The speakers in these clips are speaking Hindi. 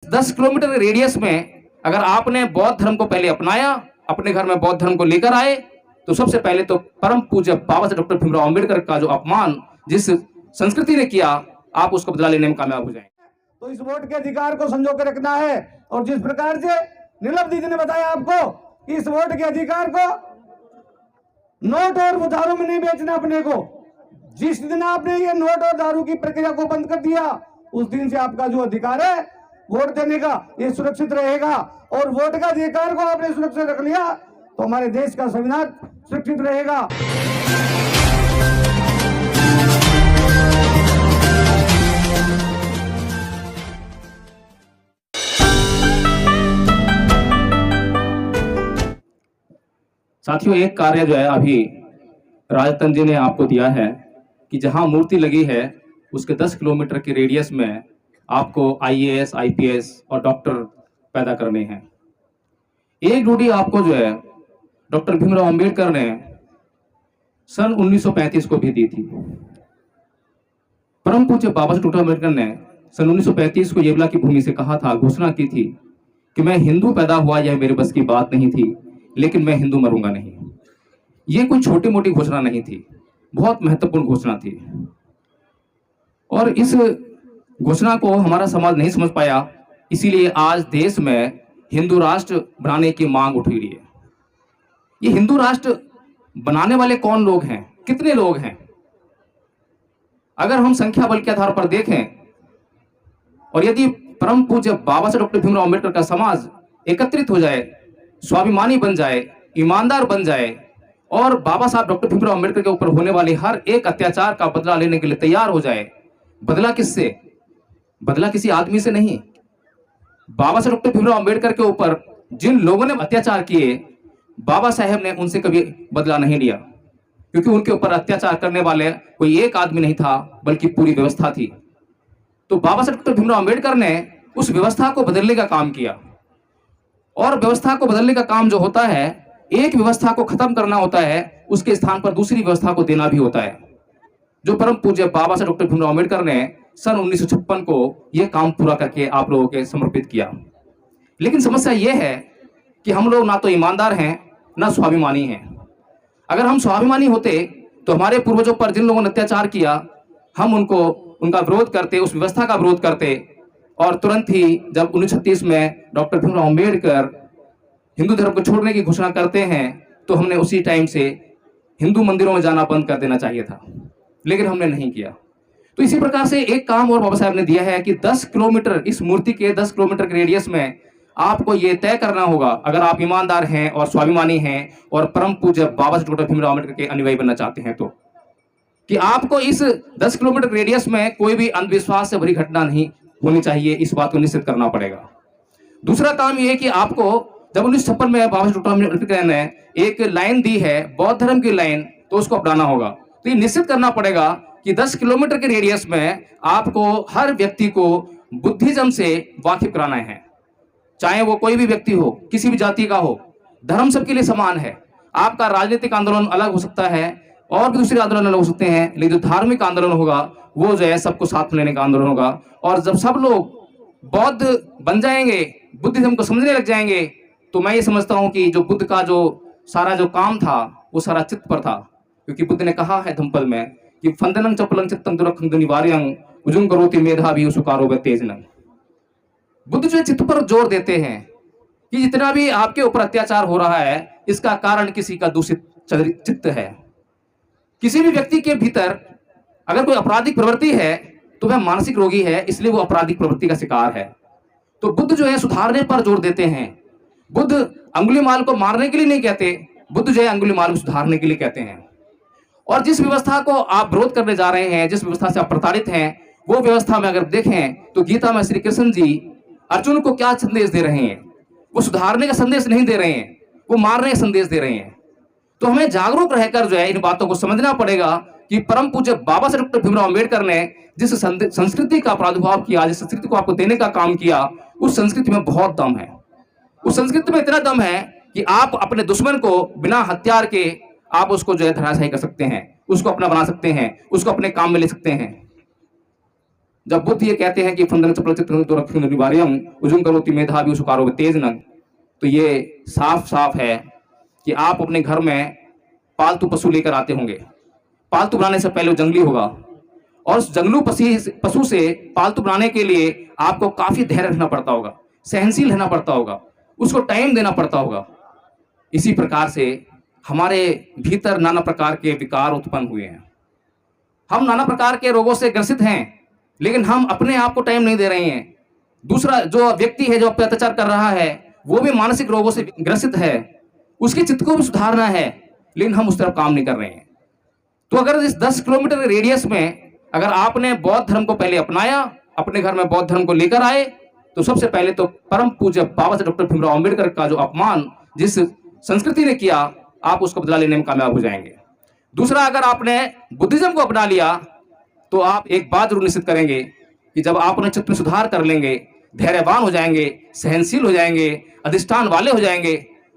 10 किलोमीटर रेडियस में अगर आपने बौद्ध धर्म को पहले अपनाया, अपने घर में बौद्ध धर्म को लेकर आए, तो सबसे पहले तो परम पूज्य बाबा साहब डॉक्टर भीमराव अंबेडकर का जो अपमान जिस संस्कृति ने किया, आप उसको बदला लेने में कामयाब हो जाएंगे। तो इस वोट के अधिकार को संजो के रखना है। और जिस प्रकार से नीलम दीदी ने बताया आपको कि इस वोट के अधिकार को नोट और दारू में नहीं बेचना अपने को। जिस दिन आपने ये नोट और दारू की प्रक्रिया को बंद कर दिया, उस दिन से आपका जो अधिकार है वोट देने का, ये सुरक्षित रहेगा। और वोट का अधिकार को आपने सुरक्षित रख लिया तो हमारे देश का संविधान सुरक्षित रहेगा। साथियों, एक कार्य जो है अभी राजतन जी ने आपको दिया है कि जहां मूर्ति लगी है उसके 10 किलोमीटर के रेडियस में आपको IAS, IPS और डॉक्टर पैदा करने हैं। एक ड्यूटी आपको जो है डॉक्टर भीमराव अंबेडकर ने सन 1935 को भी दी थी। परम पूज्य बाबा साहब डॉक्टर अंबेडकर ने सन 1935 को येवला की भूमि से कहा था, घोषणा की थी कि मैं हिंदू पैदा हुआ, यह मेरे बस की बात नहीं थी, लेकिन मैं हिंदू मरूंगा नहीं। ये कोई छोटी मोटी घोषणा नहीं थी, बहुत महत्वपूर्ण घोषणा थी। और इस घोषणा को हमारा समाज नहीं समझ पाया, इसीलिए आज देश में हिंदू राष्ट्र बनाने की मांग उठ रही है। ये हिंदू राष्ट्र बनाने वाले कौन लोग हैं, कितने लोग हैं? अगर हम संख्या बल के आधार पर देखें और यदि परम पूज्य बाबा साहब डॉक्टर भीमराव अंबेडकर का समाज एकत्रित हो जाए, स्वाभिमानी बन जाए, ईमानदार बन जाए और बाबा साहब डॉक्टर भीमराव अंबेडकर के ऊपर होने वाले हर एक अत्याचार का बदला लेने के लिए तैयार हो जाए। बदला किससे? बदला किसी आदमी से नहीं। बाबा साहब डॉक्टर भीमराव अंबेडकर के ऊपर जिन लोगों ने अत्याचार किए, बाबा साहब ने उनसे कभी बदला नहीं लिया, क्योंकि उनके ऊपर अत्याचार करने वाले कोई एक आदमी नहीं था, बल्कि पूरी व्यवस्था थी। तो बाबा साहब डॉक्टर भीमराव अंबेडकर ने उस व्यवस्था को बदलने का काम किया। और व्यवस्था को बदलने का काम जो होता है, एक व्यवस्था को खत्म करना होता है, उसके स्थान पर दूसरी व्यवस्था को देना भी होता है, जो परम पूज्य बाबा साहब डॉक्टर भीमराव अंबेडकर ने सन 1956 को यह काम पूरा करके आप लोगों के समर्पित किया। लेकिन समस्या यह है कि हम लोग ना तो ईमानदार हैं, ना स्वाभिमानी हैं। अगर हम स्वाभिमानी होते तो हमारे पूर्वजों पर जिन लोगों ने अत्याचार किया, हम उनका विरोध करते, उस व्यवस्था का विरोध करते। और तुरंत ही जब 1936 में डॉक्टर भीमराव अंबेडकर हिंदू धर्म को छोड़ने की घोषणा करते हैं, तो हमने उसी टाइम से हिंदू मंदिरों में जाना बंद कर देना चाहिए था, लेकिन हमने नहीं किया। तो इसी प्रकार से एक काम और बाबा साहब ने दिया है कि 10 किलोमीटर, इस मूर्ति के 10 किलोमीटर के रेडियस में आपको यह तय करना होगा, अगर आप ईमानदार हैं और स्वाभिमानी हैं और परम पूज्य बाबा साहब डॉक्टर भीमराव अंबेडकर के अनुयायी बनना चाहते हैं, तो कि आपको इस 10 किलोमीटर रेडियस में कोई भी अंधविश्वास से भरी घटना नहीं होनी चाहिए। इस बात को निश्चित करना पड़ेगा। दूसरा काम यह है कि आपको जब 1956 में बाबा साहब डॉक्टर अंबेडकर ने एक लाइन दी है, बौद्ध धर्म की लाइन, तो उसको अपनाना होगा। तो ये निश्चित करना पड़ेगा कि 10 किलोमीटर के रेडियस में आपको हर व्यक्ति को बुद्धिज्म से वाकिफ कराना है, चाहे वो कोई भी व्यक्ति हो, किसी भी जाति का हो। धर्म सबके लिए समान है। आपका राजनीतिक आंदोलन अलग हो सकता है और भी दूसरे आंदोलन अलग हो सकते हैं, लेकिन जो धार्मिक आंदोलन होगा वो जो है सबको साथ में लेने का आंदोलन होगा। और जब सब लोग बौद्ध बन जाएंगे, बुद्धिज्म को समझने लग जाएंगे, तो मैं ये समझता हूं कि जो बुद्ध का जो सारा जो काम था वो सारा चित्त पर था। क्योंकि बुद्ध ने कहा है धम्पद में कि फंदनं चपलं चित्तं दुरखं दुनिवार्यं उजुंग करोति मेधावी सुकारो व तेजनं। बुद्ध जो चित्त पर जोर देते हैं कि जितना भी आपके ऊपर अत्याचार हो रहा है, इसका कारण किसी का दूषित चित्त है। किसी भी व्यक्ति के भीतर अगर कोई आपराधिक प्रवृत्ति है तो वह मानसिक रोगी है, इसलिए वो आपराधिक प्रवृत्ति का शिकार है। तो बुद्ध जो है सुधारने पर जोर देते हैं। बुद्ध अंगुलीमाल को मारने के लिए नहीं कहते, बुद्ध जो है अंगुलीमाल को सुधारने के लिए कहते हैं। और जिस व्यवस्था को आप विरोध करने जा रहे हैं, जिस व्यवस्था से आप प्रताड़ित हैं, वो व्यवस्था में अगर देखें तो गीता में श्री कृष्ण जी अर्जुन को क्या संदेश दे रहे हैं? वो सुधारने का संदेश नहीं दे रहे हैं, वो मारने का संदेश दे रहे हैं। तो हमें जागरूक रहकर जो है इन बातों को समझना पड़ेगा कि परम पूज्य बाबा साहब डॉक्टर भीमराव अंबेडकर ने जिस संस्कृति का प्रादुर्भाव किया, जिस संस्कृति को आपको देने का काम किया, उस संस्कृति में बहुत दम है। उस संस्कृति में इतना दम है कि आप अपने दुश्मन को बिना हथियार के आप उसको जो है धराशायी कर सकते हैं, उसको अपना बना सकते हैं, उसको अपने काम में ले सकते हैं। जब बुद्ध ये कहते हैं कि फंदन चपलचित्र निवार्यम उजुम करोति मेधावी सुकारो तेज नंग, तो ये साफ साफ है कि आप अपने घर में पालतू पशु लेकर आते होंगे। पालतू बनाने से पहले वो जंगली होगा, और उस जंगलू पशु से पालतू बनाने के लिए आपको काफी धैर्य रखना पड़ता होगा, सहनशील रहना पड़ता होगा, उसको टाइम देना पड़ता होगा। इसी प्रकार से हमारे भीतर नाना प्रकार के विकार उत्पन्न हुए हैं। हम नाना प्रकार के रोगों से ग्रसित हैं, लेकिन हम अपने आप को टाइम नहीं दे रहे हैं। दूसरा जो व्यक्ति है जो आप पे अत्याचार कर रहा है वो भी मानसिक रोगों से ग्रसित है, उसके चित्त को भी सुधारना है, लेकिन हम उस तरफ काम नहीं कर रहे हैं। तो अगर इस 10 किलोमीटर रेडियस में अगर आपने बौद्ध धर्म को पहले अपनाया, अपने घर में बौद्ध धर्म को लेकर आए, तो सबसे पहले तो परम पूज्य बाबा साहब डॉक्टर भीमराव अम्बेडकर का जो अपमान जिस संस्कृति ने किया, आप उसको बदला लेने में कामयाब हो जाएंगे। दूसरा, अगर आपने बुद्धिज्म को अपना लिया तो आप एक बात जरूर निश्चित करेंगे कि जब आप अपने चित्त में सुधार कर लेंगे, धैर्यवान हो जाएंगे, सहनशील हो जाएंगे, अधिष्ठान वाले हो जाएंगे,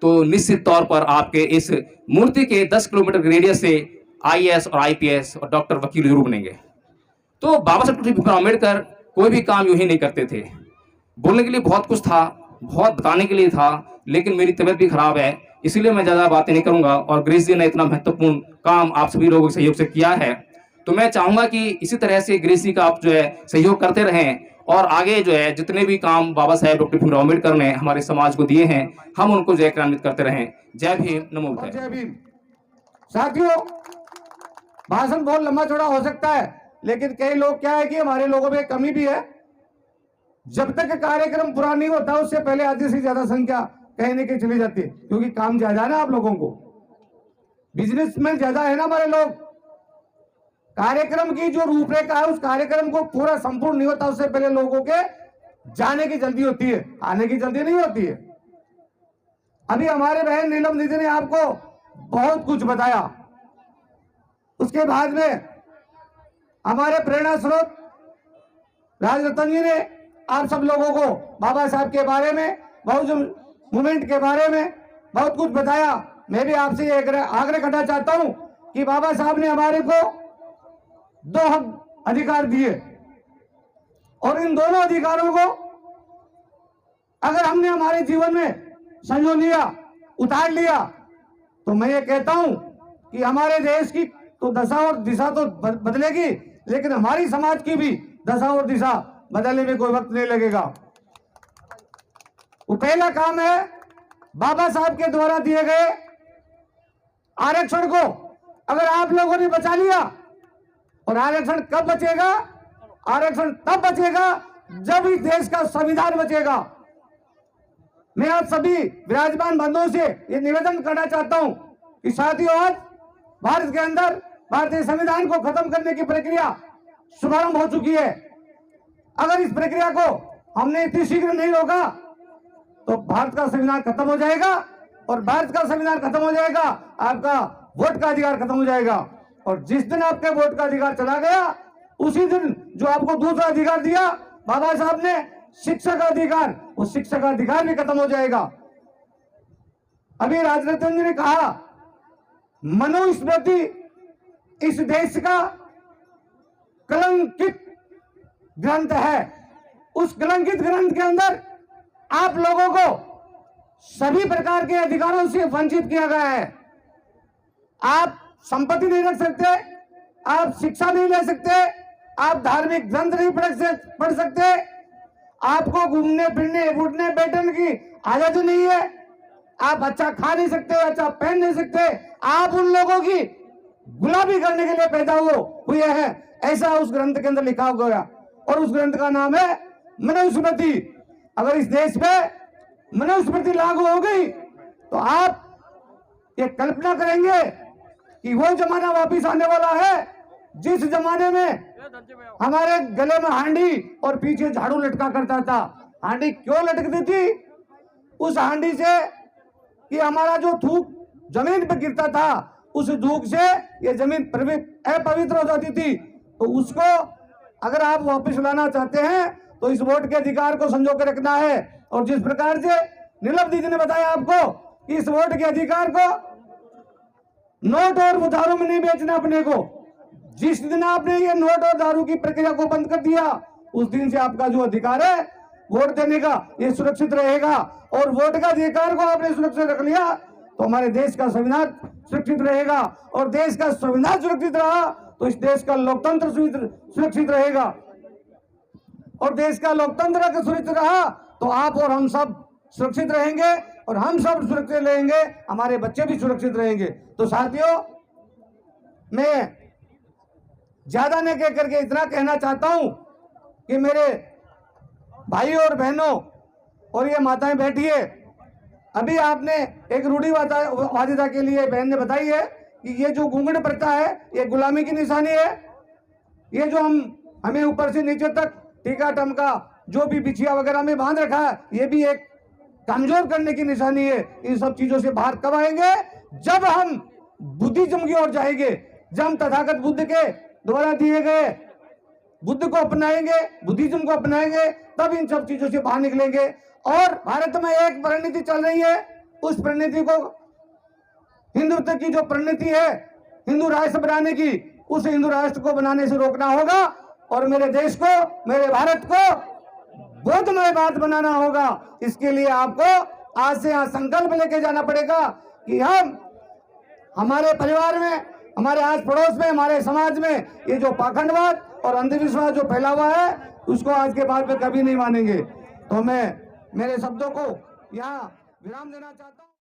तो निश्चित तौर पर आपके इस मूर्ति के 10 किलोमीटर रेडियस से IAS और IPS और डॉक्टर वकील जरूर बनेंगे। तो बाबा साहब डॉक्टर भीमराव अम्बेडकर कोई भी काम यूं ही नहीं करते थे। बोलने के लिए बहुत कुछ था, बहुत बताने के लिए था, लेकिन मेरी तबीयत भी खराब है, इसलिए मैं ज्यादा बातें नहीं करूंगा। और ग्रीस जी ने इतना महत्वपूर्ण काम आप सभी लोगों के सहयोग से किया है, तो मैं चाहूंगा कि इसी तरह से ग्रीस जी का आप जो है सहयोग करते रहें, और आगे जो है जितने भी काम बाबा साहेब डॉक्टर भीमराव अम्बेडकर ने हमारे समाज को दिए हैं, हम उनको जय क्रान्वित करते रहें। जय भीम, नमो बुद्धाय। जय भीम। साथियों, भाषण बहुत लंबा चौड़ा हो सकता है, लेकिन कई लोग क्या है कि हमारे लोगों में कमी भी है। जब तक कार्यक्रम पूरा नहीं होता उससे पहले आधी से ज्यादा संख्या कहने की चली जाती है, क्योंकि काम ज्यादा है ना, आप लोगों को बिजनेसमैन ज्यादा है ना हमारे लोग। कार्यक्रम की जो रूपरेखा है उस कार्यक्रम को पूरा संपूर्ण नहीं होता उससे पहले लोगों के जाने की जल्दी होती है, आने की जल्दी नहीं होती है। अभी हमारे बहन नीलम दीदी ने आपको बहुत कुछ बताया, उसके बाद में हमारे प्रेरणा स्रोत राजरतन जी ने आप सब लोगों को बाबा साहब के बारे में, बहुत मूवमेंट के बारे में बहुत कुछ बताया। मैं भी आपसे आग्रह करना चाहता हूं कि बाबा साहब ने हमारे को 2 हक अधिकार दिए, और इन दोनों अधिकारों को अगर हमने हमारे जीवन में संजो लिया, उतार लिया, तो मैं ये कहता हूं कि हमारे देश की तो दशा और दिशा तो बदलेगी, लेकिन हमारी समाज की भी दशा और दिशा बदलने में कोई वक्त नहीं लगेगा। वो पहला काम है बाबा साहब के द्वारा दिए गए आरक्षण को अगर आप लोगों ने बचा लिया, और आरक्षण कब बचेगा? आरक्षण तब बचेगा जब इस देश का संविधान बचेगा। मैं आप सभी विराजमान बंधुओं से ये निवेदन करना चाहता हूं कि साथियों, आज भारत के अंदर भारतीय संविधान को खत्म करने की प्रक्रिया शुभारंभ हो चुकी है। अगर इस प्रक्रिया को हमने इतनी शीघ्र नहीं रोका तो भारत का संविधान खत्म हो जाएगा, और भारत का संविधान खत्म हो जाएगा, आपका वोट का अधिकार खत्म हो जाएगा। और जिस दिन आपके वोट का अधिकार चला गया, उसी दिन जो आपको दूसरा अधिकार दिया बाबा साहब ने, शिक्षा का अधिकार, उस शिक्षा का अधिकार भी खत्म हो जाएगा। अभी राजरतन जी ने कहा मनुस्मृति इस देश का कलंकित ग्रंथ है। उस कलंकित ग्रंथ के अंदर आप लोगों को सभी प्रकार के अधिकारों से वंचित किया गया है। आप संपत्ति नहीं रख सकते, आप शिक्षा नहीं ले सकते, आप धार्मिक ग्रंथ नहीं पढ़ सकते, आपको घूमने फिरने उठने बैठने की आजादी नहीं है, आप अच्छा खा नहीं सकते, अच्छा पहन नहीं सकते, आप उन लोगों की गुलामी करने के लिए पैदा हुए हैं, ऐसा उस ग्रंथ के अंदर लिखा गया। और उस ग्रंथ का नाम है मनुस्मृति। अगर इस देश में मनुस्मृति लागू हो गई तो आप ये कल्पना करेंगे कि वो जमाना वापिस आने वाला है जिस जमाने में हमारे गले में हांडी और पीछे झाड़ू लटका करता था। हांडी क्यों लटकती थी? उस हांडी से कि हमारा जो थूक जमीन पर गिरता था, उस धूप से ये जमीन अपवित्र हो जाती थी। तो उसको अगर आप वापस लाना चाहते हैं तो इस वोट के अधिकार को संजो के रखना है। और जिस प्रकार से नीलम दीदी ने बताया आपको कि इस वोट के अधिकार को नोट और दारू में नहीं बेचना अपने को। जिस दिन आपने ये नोट और दारू की प्रक्रिया को बंद कर दिया, उस दिन से आपका जो अधिकार है वोट देने का ये सुरक्षित रहेगा। और वोट का अधिकार को आपने सुरक्षित रख लिया तो हमारे देश का संविधान सुरक्षित रहेगा, और देश का संविधान सुरक्षित रहा तो इस देश का लोकतंत्र सुरक्षित रहेगा, और देश का लोकतंत्र का सुरक्षित रहा तो आप और हम सब सुरक्षित रहेंगे, और हम सब सुरक्षित रहेंगे, हमारे बच्चे भी सुरक्षित रहेंगे। तो साथियों, मैं ज्यादा नहीं कह करके इतना कहना चाहता हूं कि मेरे भाइयों और बहनों और ये माताएं बैठी है, अभी आपने एक रूढ़िवादिता के लिए बहन ने बताई है कि ये जो घूंघट प्रथा है ये गुलामी की निशानी है। ये जो हमें ऊपर से नीचे तक टीका टमका जो भी बिछिया वगैरह में बांध रखा है ये भी एक कमजोर करने की निशानी है। इन सब चीजों से बाहर कब आएंगे? जब हम बुद्धिज्म की ओर जाएंगे, जब हम तथागत बुद्ध के द्वारा दिए गए बुद्ध को अपनाएंगे, बुद्धिज्म को अपनाएंगे, तब इन सब चीजों से बाहर निकलेंगे। और भारत में एक प्रणीति चल रही है, उस प्रणीति को, हिंदुत्व की जो प्रणीति है हिंदू राष्ट्र बनाने की, उस हिंदू राष्ट्र को बनाने से रोकना होगा, और मेरे देश को, मेरे भारत को बौद्धमय भारत बनाना होगा। इसके लिए आपको आज से यहाँ संकल्प लेके जाना पड़ेगा कि हम हमारे परिवार में, हमारे आस पड़ोस में, हमारे समाज में ये जो पाखंडवाद और अंधविश्वास जो फैला हुआ है उसको आज के बाद में कभी नहीं मानेंगे। तो मैं मेरे शब्दों को यहाँ विराम देना चाहता हूँ।